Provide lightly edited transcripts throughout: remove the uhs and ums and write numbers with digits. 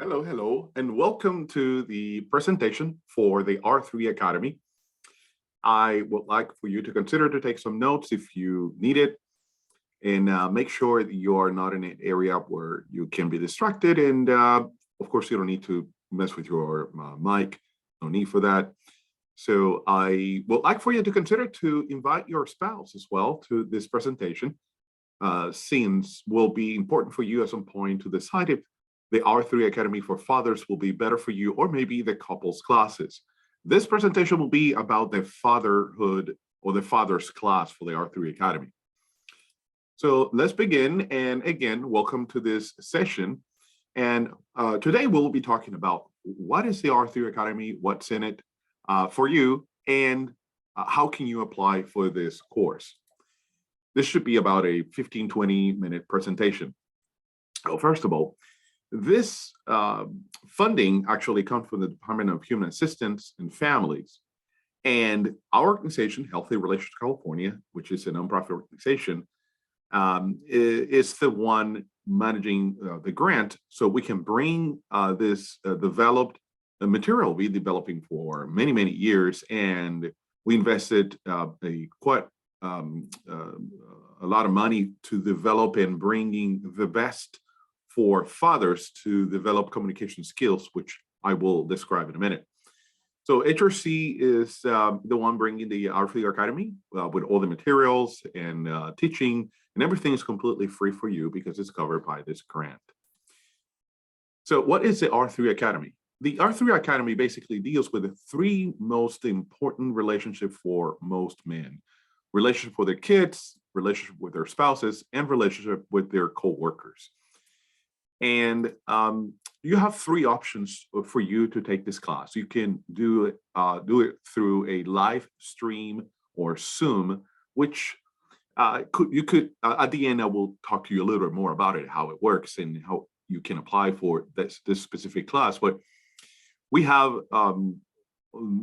Hello, and welcome to the presentation for the R3 Academy. I would like for you to consider to take some notes if you need it, and make sure that you are not in an area where you can be distracted. And of course, you don't need to mess with your mic, no need for that. So I would like for you to consider to invite your spouse as well to this presentation, since will be important for you at some point to decide if the R3 Academy for Fathers will be better for you, or maybe the couples classes. This presentation will be about the fatherhood or the father's class for the R3 Academy. So let's begin. And again, welcome to this session. And today we'll be talking about what is the R3 Academy, what's in it for you, and how can you apply for this course. This should be about a 15-20 minute presentation. So first of all, this funding actually comes from the Department of Human Assistance and Families. And our organization, Healthy Relations California, which is a nonprofit organization, is the one managing the grant, so we can bring this developed material we've been developing for many, many years. And we invested quite a lot of money to develop and bringing the best for fathers to develop communication skills, which I will describe in a minute. So HRC is the one bringing the R3 Academy with all the materials and teaching, and everything is completely free for you because it's covered by this grant. So what is the R3 Academy? The R3 Academy basically deals with the three most important relationships for most men: relationship with their kids, relationship with their spouses, and relationship with their co-workers. And you have three options for you to take this class. You can do it through a live stream or Zoom, which you could at the end I will talk to you a little bit more about it, how it works and how you can apply for this specific class. But we have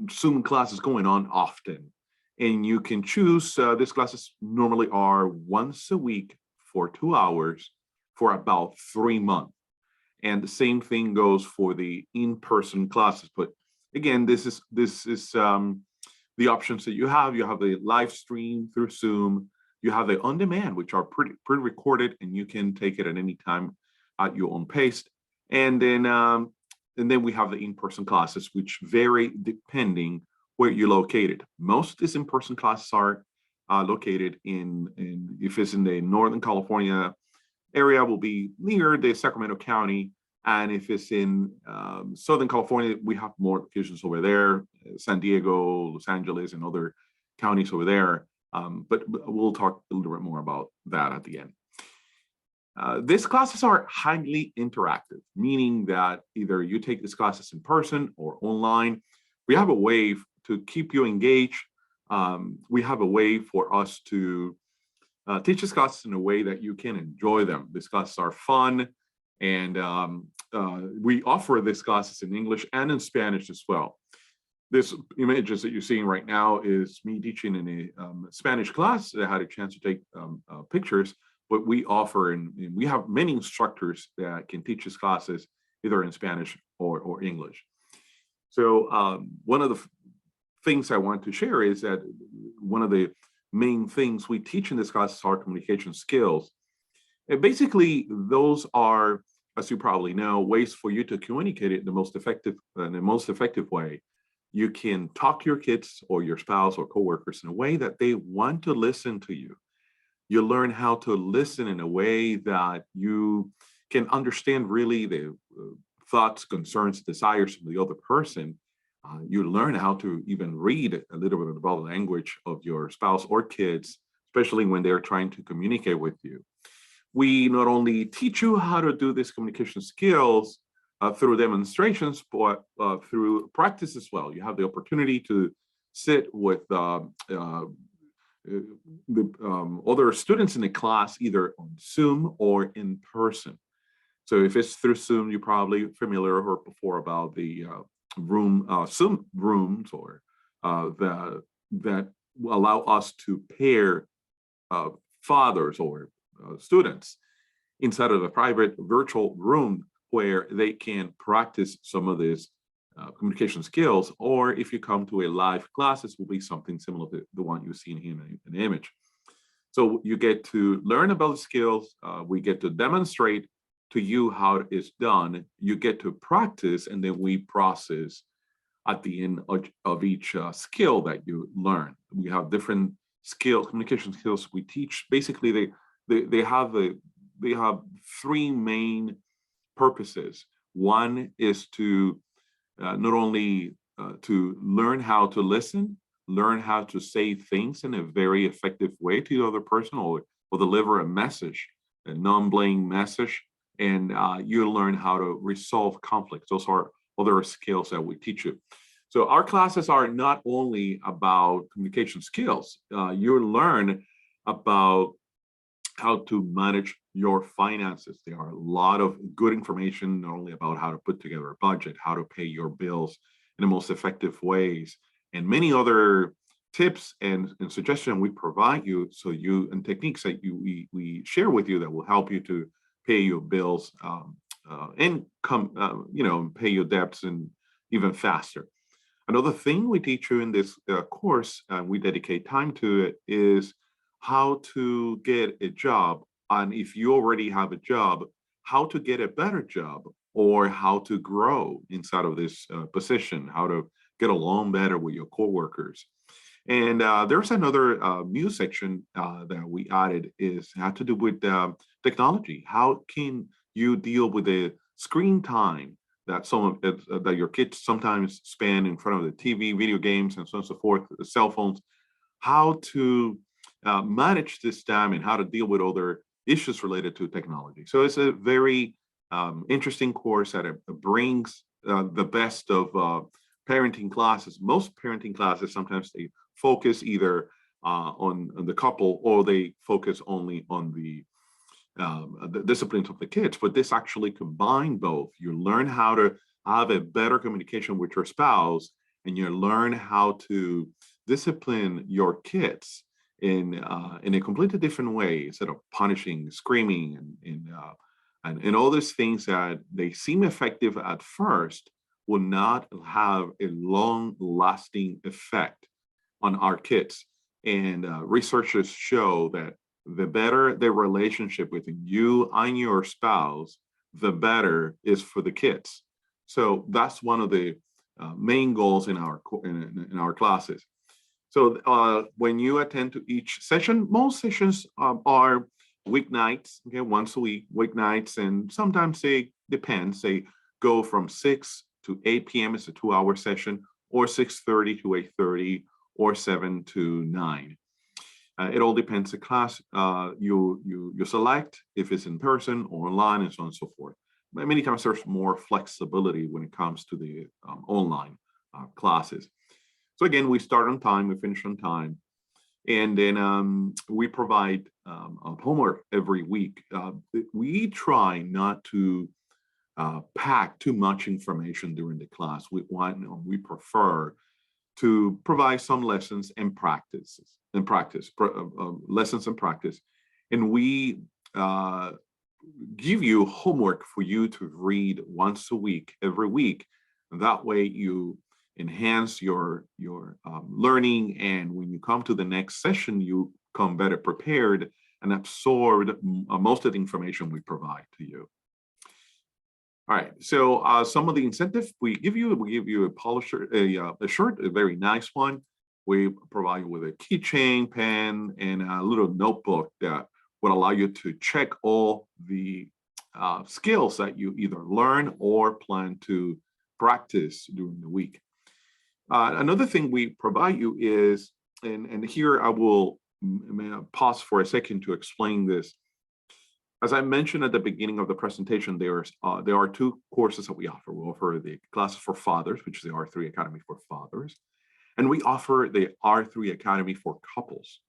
Zoom classes going on often, and you can choose. These classes normally are once a week for 2 hours for about 3 months. And the same thing goes for the in-person classes. But again, this is the options that you have. You have the live stream through Zoom. You have the on-demand, which are pre-recorded, and you can take it at any time at your own pace. And then we have the in-person classes, which vary depending where you're located. Most of these in-person classes are located if it's in the Northern California area, will be near the Sacramento County. And if it's in Southern California, we have more locations over there, San Diego, Los Angeles, and other counties over there. But we'll talk a little bit more about that at the end. These classes are highly interactive, meaning that either you take these classes in person or online. We have a way to keep you engaged. We have a way for us to teach these classes in a way that you can enjoy them. These classes are fun, and we offer these classes in English and in Spanish as well. This images that you're seeing right now is me teaching in a Spanish class. I had a chance to take pictures, but we offer, and we have many instructors that can teach these classes either in Spanish or English. So one of the things I want to share is that one of the main things we teach in this class are communication skills. And basically, those are, as you probably know, ways for you to communicate it in the most effective way. You can talk to your kids or your spouse or coworkers in a way that they want to listen to you. You learn how to listen in a way that you can understand really the thoughts, concerns, desires of the other person. You learn how to even read a little bit of the body language of your spouse or kids, especially when they're trying to communicate with you. We not only teach you how to do these communication skills through demonstrations, but through practice as well. You have the opportunity to sit with the other students in the class, either on Zoom or in person. So if it's through Zoom, you're probably familiar or heard before about the Zoom rooms or that allow us to pair fathers or students inside of a private virtual room where they can practice some of these communication skills, or if you come to a live class, this will be something similar to the one you've seen here in the image. So you get to learn about the skills, we get to demonstrate to you how it is done, you get to practice, and then we process at the end of each skill that you learn. We have different skills, communication skills we teach. Basically, they have three main purposes. One is to not only to learn how to listen, learn how to say things in a very effective way to the other person, or deliver a message, a non-blaming message, and you learn how to resolve conflicts. Those are other skills that we teach you. So our classes are not only about communication skills. You learn about how to manage your finances. There are a lot of good information, not only about how to put together a budget, how to pay your bills in the most effective ways, and many other tips and suggestions we provide you, so you, and techniques that we share with you that will help you to pay your bills and pay your debts and even faster. Another thing we teach you in this course, and we dedicate time to it, is how to get a job. And if you already have a job, how to get a better job, or how to grow inside of this position, how to get along better with your coworkers. And there's another new section that we added, is had to do with technology. How can you deal with the screen time that that your kids sometimes spend in front of the TV, video games, and so on and so forth, the cell phones? How to manage this time and how to deal with other issues related to technology. So it's a very interesting course that brings the best of parenting classes. Most parenting classes, sometimes they focus either on the couple, or they focus only on the disciplines of the kids, but this actually combines both. You learn how to have a better communication with your spouse, and you learn how to discipline your kids in a completely different way, instead of punishing, screaming, and all these things that they seem effective at first will not have a long-lasting effect on our kids. And researchers show that the better the relationship between you and your spouse, the better is for the kids. So that's one of the main goals in our classes. So when you attend to each session, most sessions are weeknights, okay, once a week, weeknights, and sometimes they go from 6 to 8 p.m. It's a 2-hour session, or 6:30 to 8:30, or 7 to 9. It all depends the class you select, if it's in person or online, and so on and so forth. But many times there's more flexibility when it comes to the online classes. So again, we start on time, we finish on time, and then we provide homework every week. We try not to pack too much information during the class. We prefer to provide some lessons and lessons and practice. And we give you homework for you to read once a week, every week. And that way you enhance your learning. And when you come to the next session, you come better prepared and absorb most of the information we provide to you. All right, so some of the incentives we give you a polisher, a shirt, a very nice one. We provide you with a keychain, pen, and a little notebook that would allow you to check all the skills that you either learn or plan to practice during the week. Another thing we provide you is, and here I will pause for a second to explain this. As I mentioned at the beginning of the presentation, there are 2 courses that we offer. We offer the classes for fathers, which is the R3 Academy for fathers, and we offer the R3 Academy for couples.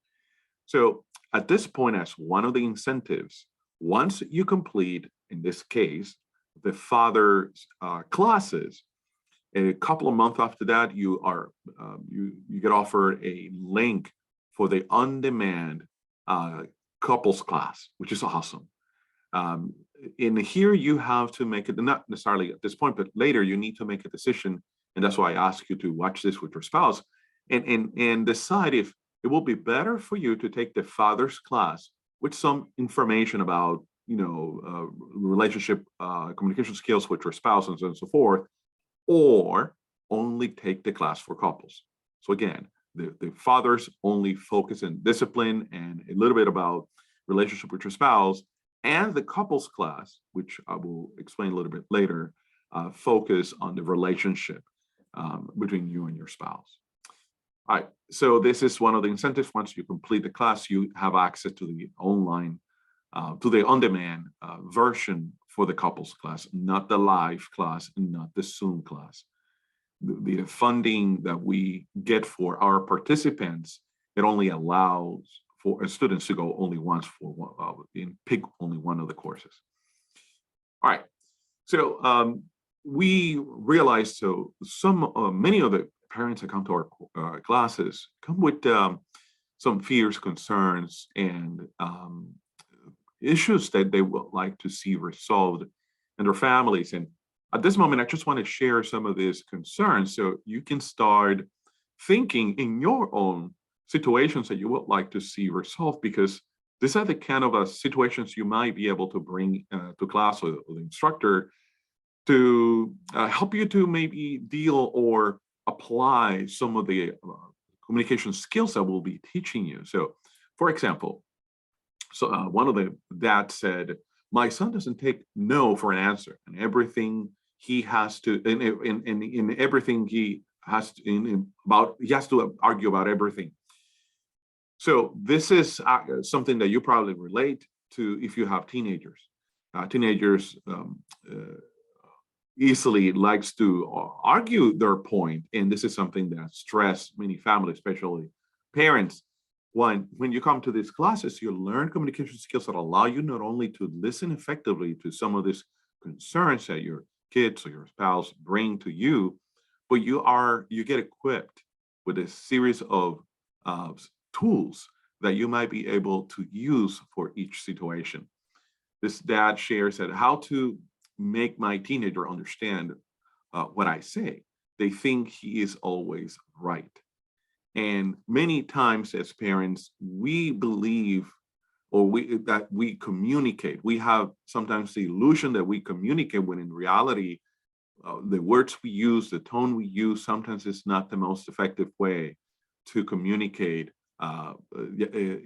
So at this point, as one of the incentives, once you complete, in this case, the father's classes, a couple of months after that, you get offered a link for the on-demand couples class, which is awesome. in here you have to make it, not necessarily at this point, but later you need to make a decision. And that's why I ask you to watch this with your spouse and decide if it will be better for you to take the father's class with some information about, relationship, communication skills with your spouse and so on and so forth, or only take the class for couples. So again, the fathers only focus on discipline and a little bit about relationship with your spouse, and the couples class, which I will explain a little bit later, focus on the relationship between you and your spouse. All right, so this is one of the incentives. Once you complete the class, you have access to the online, to the on-demand version for the couples class, not the live class and not the Zoom class. The funding that we get for our participants, it only allows for students to go only once for one, and pick only one of the courses. All right, so we realized, so many of the parents that come to our classes come with some fears, concerns, and issues that they would like to see resolved in their families. And at this moment, I just want to share some of these concerns so you can start thinking in your own situations that you would like to see resolved, because these are the kind of situations you might be able to bring to class with the instructor to help you to maybe deal or apply some of the communication skills that we'll be teaching you. So, for example, one of the dads said, "My son doesn't take no for an answer, and everything he has to, in everything he has to, he has to argue about everything." So this is something that you probably relate to if you have teenagers. Teenagers easily likes to argue their point, and this is something that stress many families, especially parents. When you come to these classes, you learn communication skills that allow you not only to listen effectively to some of these concerns that your kids or your spouse bring to you, but you get equipped with a series of tools that you might be able to use for each situation. This dad shares that how to make my teenager understand what I say. They think he is always right. And many times as parents, we believe that we communicate. We have sometimes the illusion that we communicate when in reality, the words we use, the tone we use, sometimes it's not the most effective way to communicate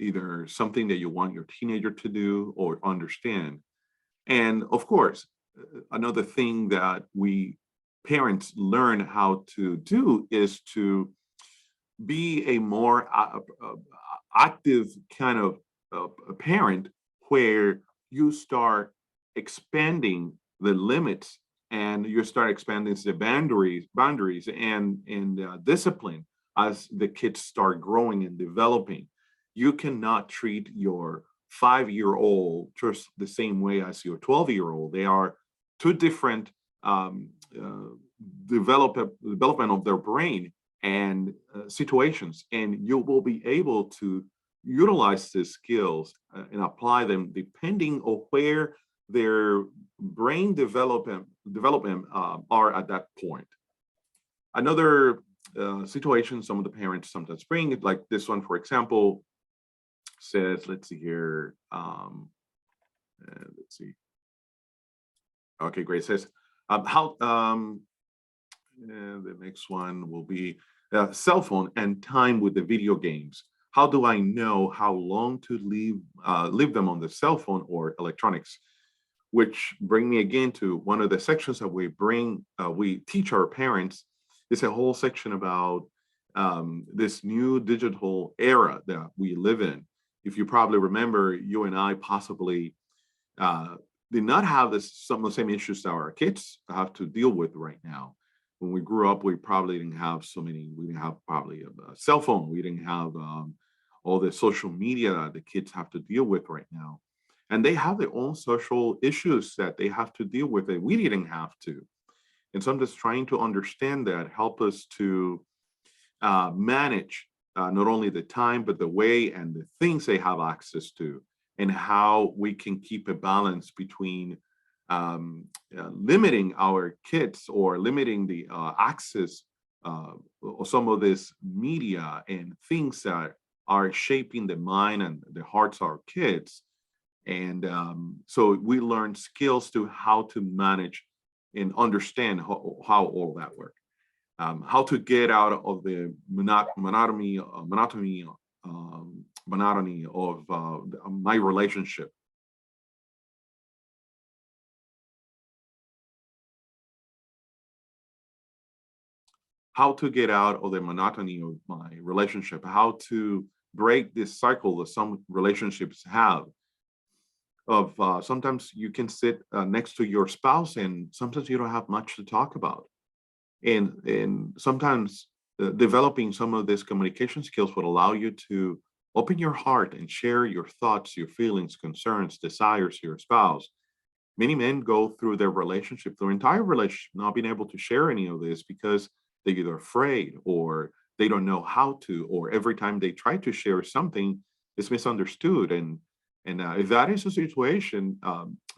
either something that you want your teenager to do or understand. And of course, another thing that we parents learn how to do is to be a more active kind of a parent, where you start expanding the limits and you start expanding the boundaries and discipline as the kids start growing and developing. You cannot treat your 5-year-old just the same way as your 12-year-old. They are two different development of their brain and situations, and you will be able to utilize these skills and apply them depending on where their brain development are at that point. Another situation some of the parents sometimes bring, like this one, for example, says, let's see here, let's see. Okay, great. It says, the next one will be cell phone and time with the video games. How do I know how long to leave them on the cell phone or electronics? Which bring me again to one of the sections that we teach our parents. It's a whole section about this new digital era that we live in. If you probably remember, you and I possibly did not have some of the same issues that our kids have to deal with right now. When we grew up, we probably didn't have we didn't have probably a cell phone. We didn't have all the social media that the kids have to deal with right now. And they have their own social issues that they have to deal with, and we didn't have to. And so I'm just trying to understand that, help us to manage not only the time, but the way and the things they have access to. and how we can keep a balance between limiting our kids or limiting the access of some of this media and things that are shaping the mind and the hearts of our kids. And so we learn skills to how to manage and understand how all that works. How to get out of the monotony of my relationship. How to get out of the monotony of my relationship. How to break this cycle that some relationships have. Of sometimes you can sit next to your spouse and sometimes you don't have much to talk about. And sometimes developing some of these communication skills would allow you to open your heart and share your thoughts, your feelings, concerns, desires to your spouse. Many men go through their relationship, their entire relationship, not being able to share any of this because they're either afraid or they don't know how to, or every time they try to share something, it's misunderstood. And if that is a situation,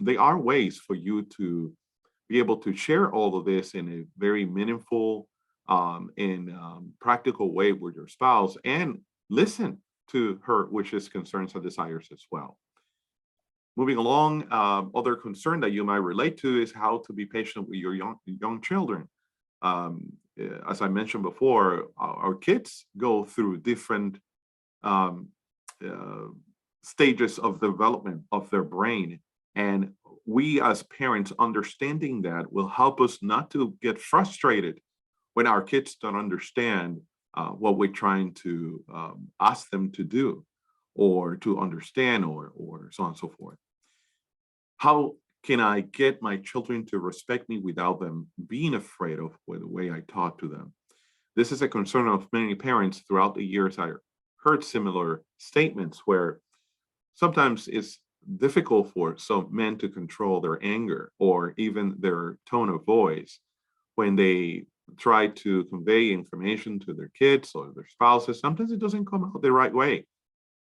there are ways for you to be able to share all of this in a very meaningful and practical way with your spouse and listen to her wishes, concerns, and desires as well. Moving along, other concern that you might relate to is how to be patient with your young children. As I mentioned before, our kids go through different um, uh, stages of development of their brain. And we as parents understanding that will help us not to get frustrated when our kids don't understand what we're trying to ask them to do or to understand or so on and so forth. How can I get my children to respect me without them being afraid of the way I talk to them? This is a concern of many parents throughout the years. I heard similar statements where sometimes it's difficult for some men to control their anger or even their tone of voice when they try to convey information to their kids or their spouses. Sometimes it doesn't come out the right way.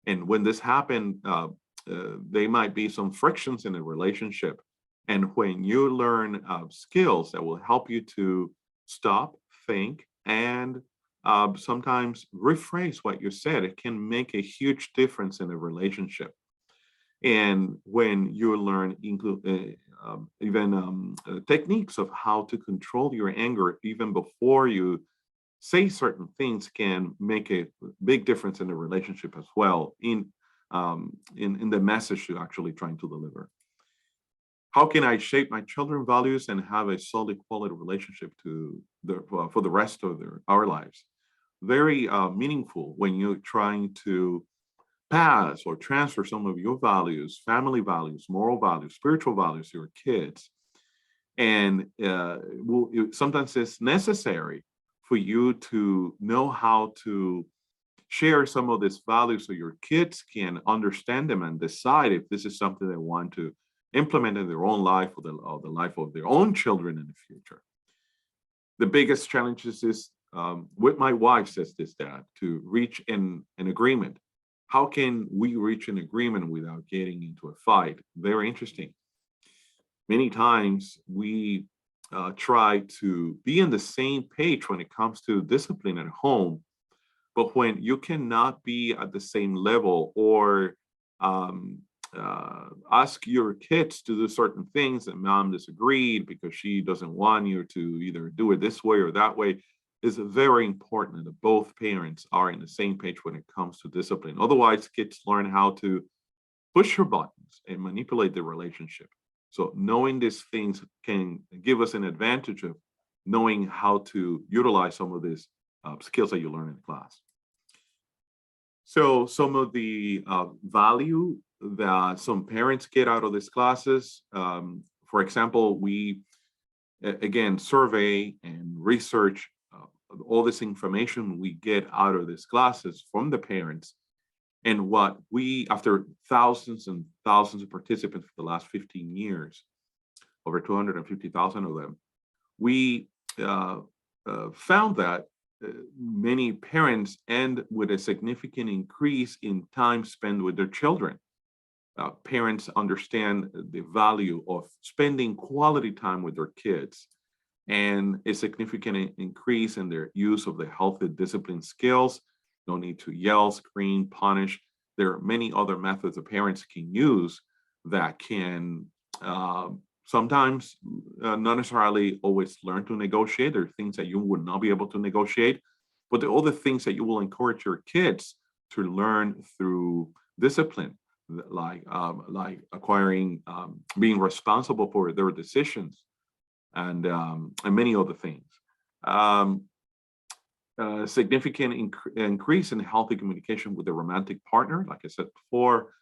And when this happened, there might be some frictions in the relationship. And when you learn skills that will help you to stop, think, and sometimes rephrase what you said, it can make a huge difference in a relationship. And when you learn even techniques of how to control your anger even before you say certain things can make a big difference in the relationship as well in the message you're actually trying to deliver. How can I shape my children's values and have a solid quality relationship to for the rest of our lives? Very meaningful when you're trying to pass or transfer some of your values, family values, moral values, spiritual values to your kids. And sometimes it's necessary for you to know how to share some of these values so your kids can understand them and decide if this is something they want to implement in their own life or the life of their own children in the future. The biggest challenges is with my wife says this, Dad, to reach an agreement. How can we reach an agreement without getting into a fight? Very interesting. Many times we try to be on the same page when it comes to discipline at home, but when you cannot be at the same level or um, ask your kids to do certain things and mom disagreed because she doesn't want you to either do it this way or that way, is very important that both parents are in the same page when it comes to discipline. Otherwise, kids learn how to push your buttons and manipulate the relationship. So knowing these things can give us an advantage of knowing how to utilize some of these skills that you learn in class. So some of the value that some parents get out of these classes, for example, we again survey and research all this information we get out of these classes from the parents. And what we, after thousands and thousands of participants for the last 15 years, over 250,000 of them, we found that many parents end with a significant increase in time spent with their children. parents understand the value of spending quality time with their kids, and a significant increase in their use of the healthy discipline skills. No need to yell, scream, punish. There are many other methods that parents can use that can sometimes not necessarily always learn to negotiate. There are things that you would not be able to negotiate, but there are other things that you will encourage your kids to learn through discipline, like acquiring, being responsible for their decisions, and many other things. Um, Significant increase in healthy communication with the romantic partner. Like I said before,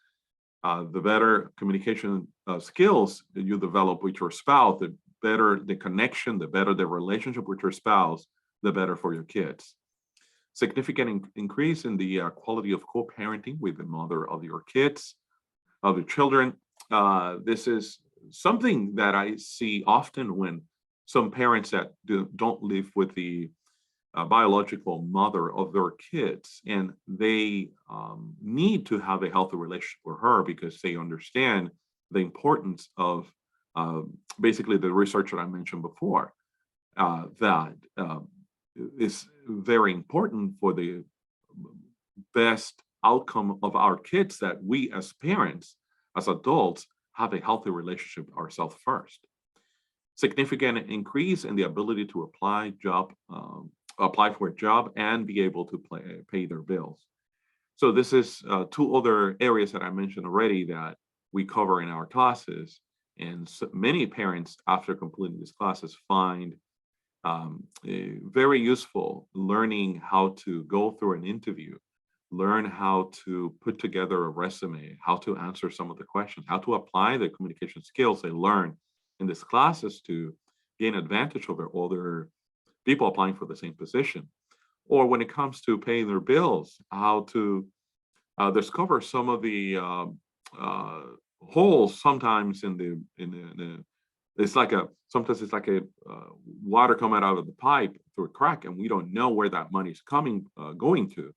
the better communication skills that you develop with your spouse, the better the connection, the better the relationship with your spouse, the better for your kids. Significant increase in the quality of co-parenting with the mother of your kids, of the children. This is something that I see often when some parents that don't live with the biological mother of their kids, and they need to have a healthy relationship with her because they understand the importance of basically the research that I mentioned before, that is very important for the best outcome of our kids, that we as parents, as adults, have a healthy relationship ourselves first. Significant increase in the ability to apply for a job and be able to pay their bills. So this is two other areas that I mentioned already that we cover in our classes. And so many parents, after completing these classes, find very useful learning how to go through an interview, learn how to put together a resume, how to answer some of the questions, how to apply the communication skills they learn in these classes to gain advantage over other people applying for the same position. Or when it comes to paying their bills, how to discover some of the holes sometimes in the it's like a sometimes it's like a water coming out of the pipe through a crack, and we don't know where that money is going to.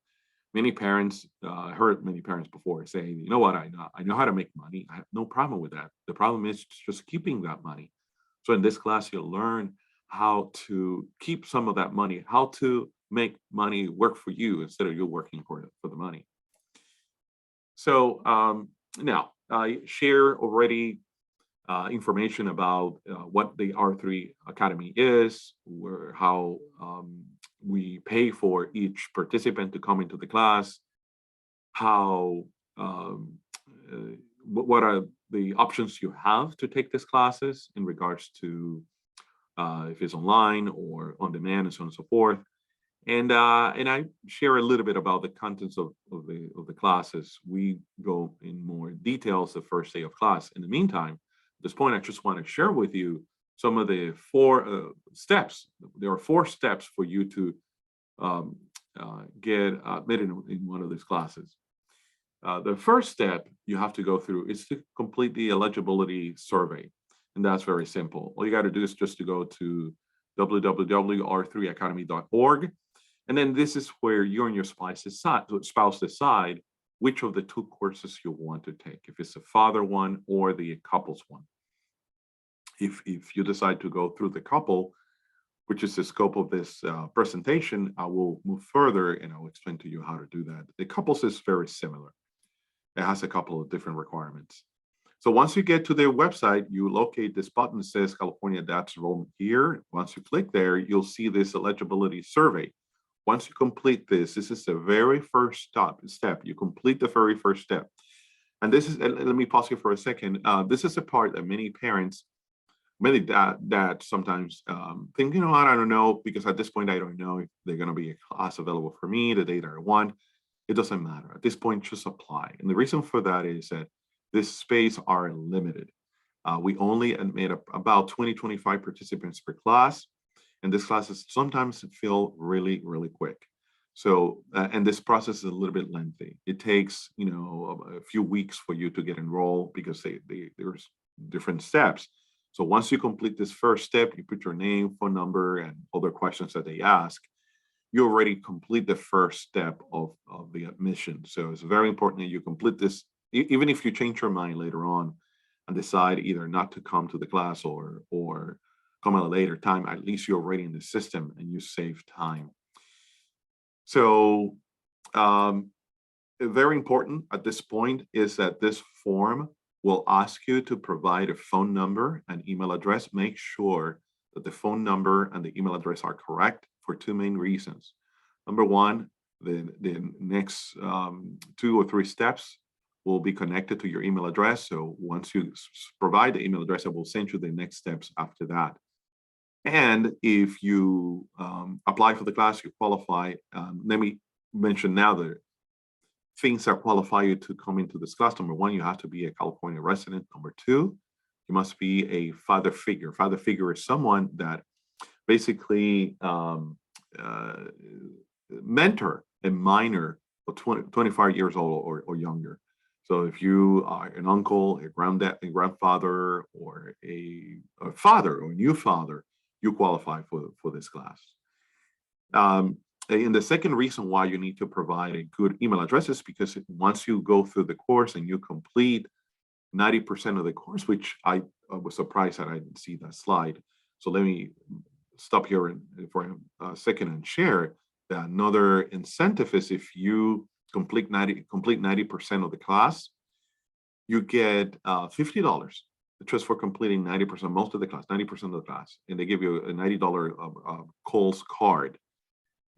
Many parents, I heard many parents before say, you know what, I know how to make money. I have no problem with that. The problem is just keeping that money. So in this class, you'll learn how to keep some of that money, how to make money work for you instead of you working for the money. So now I share already information about what the R3 Academy is, how we pay for each participant to come into the class, how what are the options you have to take these classes in regards to if it's online or on demand and so on and so forth. And I share a little bit about the contents of the classes. We go in more details the first day of class. In the meantime, at this point, I just want to share with you some of the four steps. There are 4 steps for you to get admitted in one of these classes. The first step you have to go through is to complete the eligibility survey. And that's very simple. All you got to do is just to go to www.r3academy.org. And then this is where you and your spouse decide which of the 2 courses you want to take, if it's a father one or the couples one. If you decide to go through the couple, which is the scope of this presentation, I will move further and I'll explain to you how to do that. The couples is very similar. It has a couple of different requirements. So once you get to their website, you locate this button that says California Adapts Enrollment here. Once you click there, you'll see this eligibility survey. Once you complete this, this is the very first step. You complete the very first step. And this is, let me pause here for a second. This is a part that many parents, many dads sometimes think, you know what, I don't know, because at this point, I don't know if they're going to be a class available for me the day that I want. It doesn't matter. At this point, just apply. And the reason for that is that this space are limited. We only admit about 20, 25 participants per class. And this classes sometimes feel really, really quick. So, and this process is a little bit lengthy. It takes, you know, a few weeks for you to get enrolled because there's different steps. So once you complete this first step, you put your name, phone number, and other questions that they ask, you already complete the first step of the admission. So it's very important that you complete this even if you change your mind later on and decide either not to come to the class or come at a later time, at least you're already in the system and you save time. So very important at this point is that this form will ask you to provide a phone number and email address. Make sure that the phone number and the email address are correct for two main reasons. Number one, the next 2 or 3 steps will be connected to your email address. So once you provide the email address, I will send you the next steps after that. And if you apply for the class, you qualify. Let me mention now the things that qualify you to come into this class. Number one, you have to be a California resident. Number two, you must be a father figure. Father figure is someone that basically mentor a minor of 25 years old or younger. So if you are an uncle, a granddad, a grandfather, or a father or a new father, you qualify for this class. And the second reason why you need to provide a good email address is because once you go through the course and you complete 90% of the course, which I was surprised that I didn't see that slide. So let me stop here for a second and share that another incentive is if you complete 90% of the class, you get $50 just for completing 90%, most of the class, 90% of the class. And they give you a $90 Kohl's card.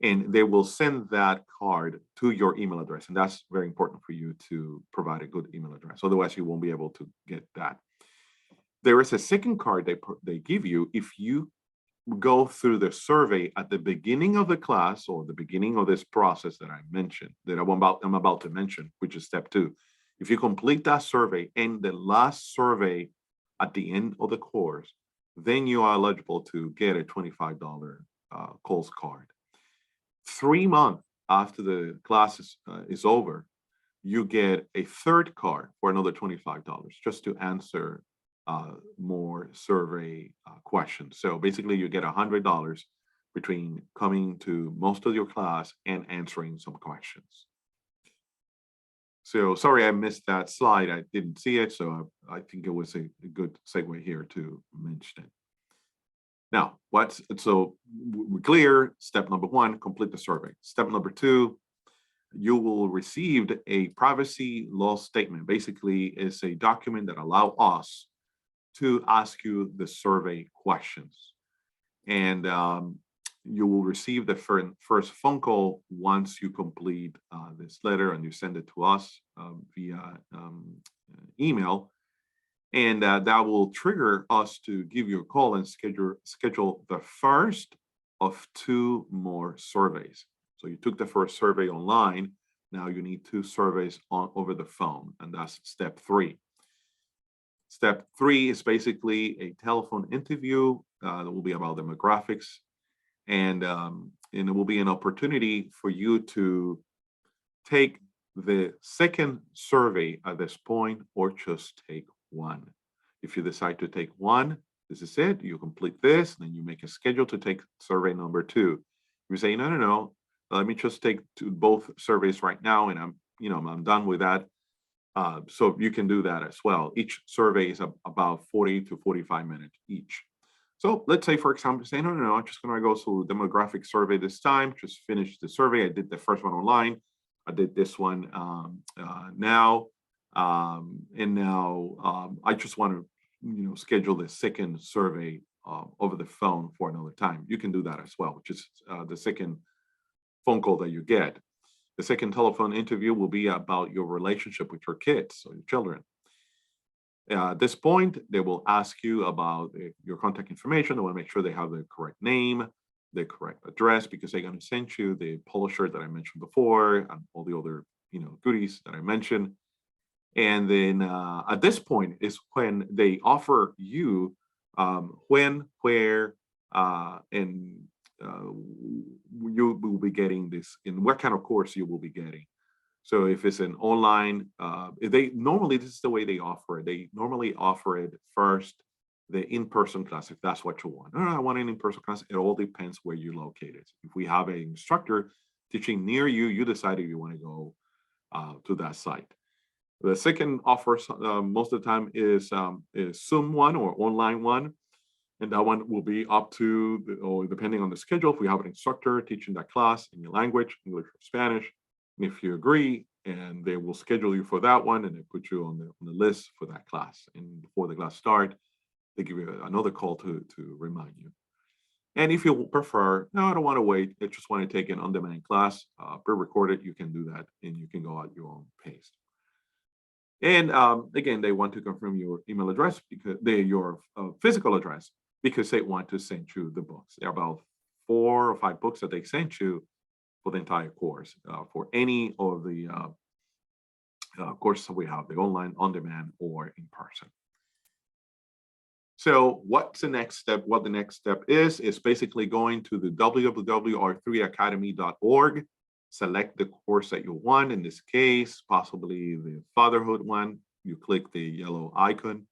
And they will send that card to your email address. And that's very important for you to provide a good email address. Otherwise, you won't be able to get that. There is a second card they give you if you go through the survey at the beginning of the class or the beginning of this process that I mentioned, that I'm about to mention, which is step 2. If you complete that survey and the last survey at the end of the course, then you are eligible to get a $25 Kohl's card. 3 months after the class is over, you get a third card for another $25 just to answer more survey questions. So basically you get $100 between coming to most of your class and answering some questions. So sorry, I missed that slide. I didn't see it. So I think it was a good segue here to mention it. Now, so we're clear. Step number 1, complete the survey. Step number 2, you will receive a privacy law statement. Basically, it's a document that allows us to ask you the survey questions. And you will receive the first phone call once you complete this letter and you send it to us via email. And that will trigger us to give you a call and schedule the first of 2 more surveys. So you took the first survey online. Now you need 2 surveys over the phone, and that's step 3. Step 3 is basically a telephone interview that will be about demographics, and it will be an opportunity for you to take the second survey at this point, or just take 1. If you decide to take 1, this is it. You complete this, then you make a schedule to take survey number 2. If you say, no, let me just take both surveys right now, and I'm done with that. So you can do that as well. Each survey is about 40 to 45 minutes each. So let's say, for example, say, no, I'm just going to go through demographic survey this time, just finish the survey. I did the first one online. I did this one now. And now I just want to, schedule the second survey over the phone for another time. You can do that as well, which is the second phone call that you get. The second telephone interview will be about your relationship with your kids or your children. At this point, they will ask you about your contact information. They want to make sure they have the correct name, the correct address, because they're going to send you the polo shirt that I mentioned before and all the other, goodies that I mentioned. And then at this point is when they offer you when, where, and you will be getting this, in what kind of course you will be getting. So if it's an online, this is the way they offer it. They normally offer it first, the in-person class, if that's what you want. No, I want an in-person class. It all depends where you're located. If we have an instructor teaching near you, you decide if you want to go to that site. The second offer most of the time is Zoom one or online one. And that one will be up to, or depending on the schedule, if we have an instructor teaching that class in your language, English or Spanish, and if you agree, and they will schedule you for that one and they put you on the list for that class. And before the class start, they give you another call to remind you. And if you prefer, no, I don't want to wait, I just want to take an on-demand class, pre-recorded, you can do that and you can go at your own pace. And again, they want to confirm your email address because your physical address, because they want to send you the books. There are about 4 or 5 books that they sent you for the entire course, for any of the courses we have, the online, on demand, or in person. So what's the next step? What the next step is basically going to the www.r3academy.org, select the course that you want. In this case, possibly the fatherhood one. You click the yellow icon,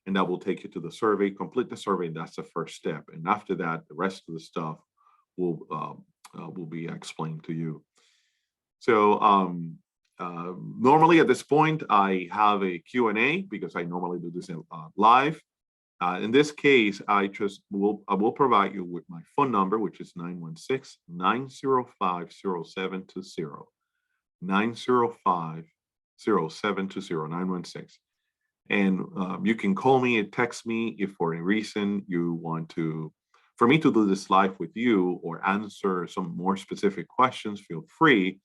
and that will take you to the survey. Complete the survey, and that's the first step. And after that, the rest of the stuff will be explained to you. So normally at this point, I have a Q&A because I normally do this live. In this case, I will provide you with my phone number, which is 916-905-0720, 905-0720, 916. And you can call me and text me if for any reason you want for me to do this live with you or answer some more specific questions. Feel free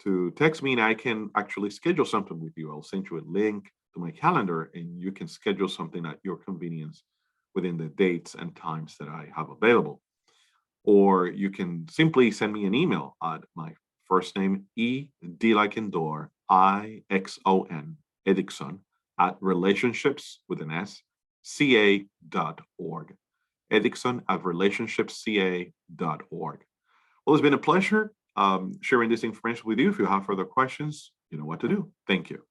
to text me and I can actually schedule something with you. I'll send you a link to my calendar and you can schedule something at your convenience within the dates and times that I have available. Or you can simply send me an email at my first name, E.D. like in door, I-X-O-N, Edixon, at relationships with an S, ca.org. Edixon at relationshipsca.org. Well, it's been a pleasure sharing this information with you. If you have further questions, you know what to do. Thank you.